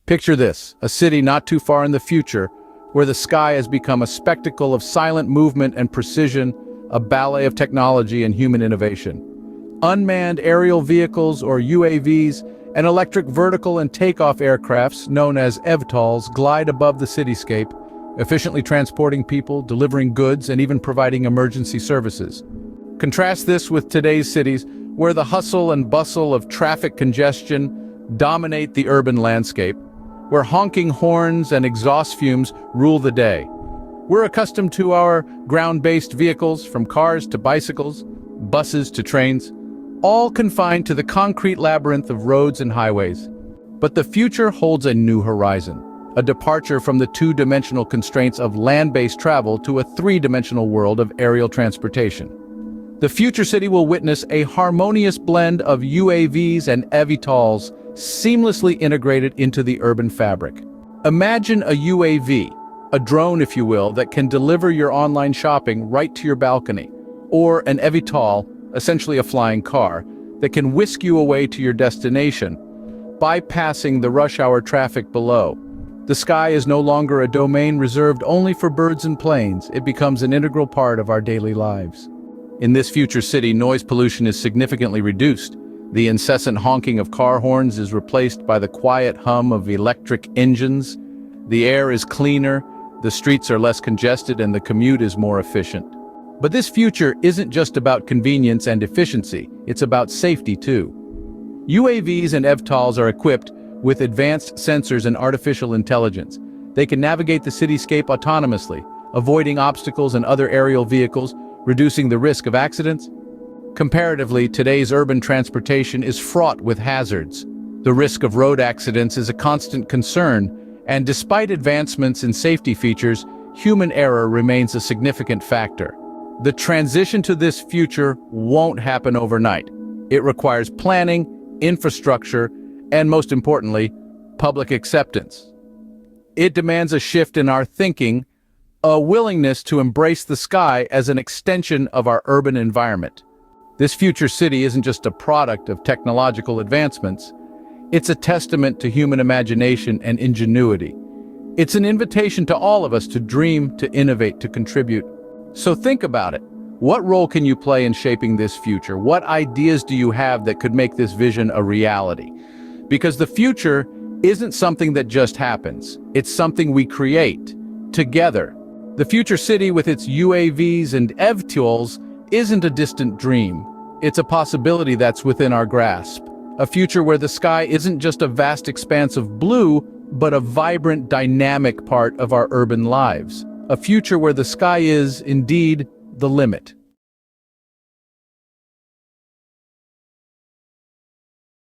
Picture this, a city not too far in the future, where the sky has become a spectacle of silent movement and precision, a ballet of technology and human innovation. Unmanned aerial vehicles, or UAVs, and electric vertical and takeoff aircrafts, known as eVTOLs, glide above the cityscape, efficiently transporting people, delivering goods, and even providing emergency services. Contrast this with today's cities, where the hustle and bustle of traffic congestion dominate the urban landscape, where honking horns and exhaust fumes rule the day. We're accustomed to our ground-based vehicles, from cars to bicycles, buses to trains, all confined to the concrete labyrinth of roads and highways. But the future holds a new horizon, a departure from the two-dimensional constraints of land-based travel to a three-dimensional world of aerial transportation. The future city will witness a harmonious blend of UAVs and eVTOLs seamlessly integrated into the urban fabric. Imagine a UAV, a drone if you will, that can deliver your online shopping right to your balcony, or an eVTOL, essentially a flying car, that can whisk you away to your destination, bypassing the rush hour traffic below. The sky is no longer a domain reserved only for birds and planes. It becomes an integral part of our daily lives. In this future city, noise pollution is significantly reduced. The incessant honking of car horns is replaced by the quiet hum of electric engines. The air is cleaner, the streets are less congested, and the commute is more efficient. But this future isn't just about convenience and efficiency, it's about safety too. UAVs and eVTOLs are equipped with advanced sensors and artificial intelligence. They can navigate the cityscape autonomously, avoiding obstacles and other aerial vehicles, reducing the risk of accidents. Comparatively, today's urban transportation is fraught with hazards. The risk of road accidents is a constant concern, and despite advancements in safety features, human error remains a significant factor. The transition to this future won't happen overnight. It requires planning, infrastructure, and most importantly, public acceptance. It demands a shift in our thinking, a willingness to embrace the sky as an extension of our urban environment. This future city isn't just a product of technological advancements, it's a testament to human imagination and ingenuity. It's an invitation to all of us to dream, to innovate, to contribute. So think about it. What role can you play in shaping this future? What ideas do you have that could make this vision a reality? Because the future isn't something that just happens. It's something we create together. The future city with its UAVs and eVTOLs isn't a distant dream. It's a possibility that's within our grasp. A future where the sky isn't just a vast expanse of blue, but a vibrant, dynamic part of our urban lives. A future where the sky is, indeed, the limit.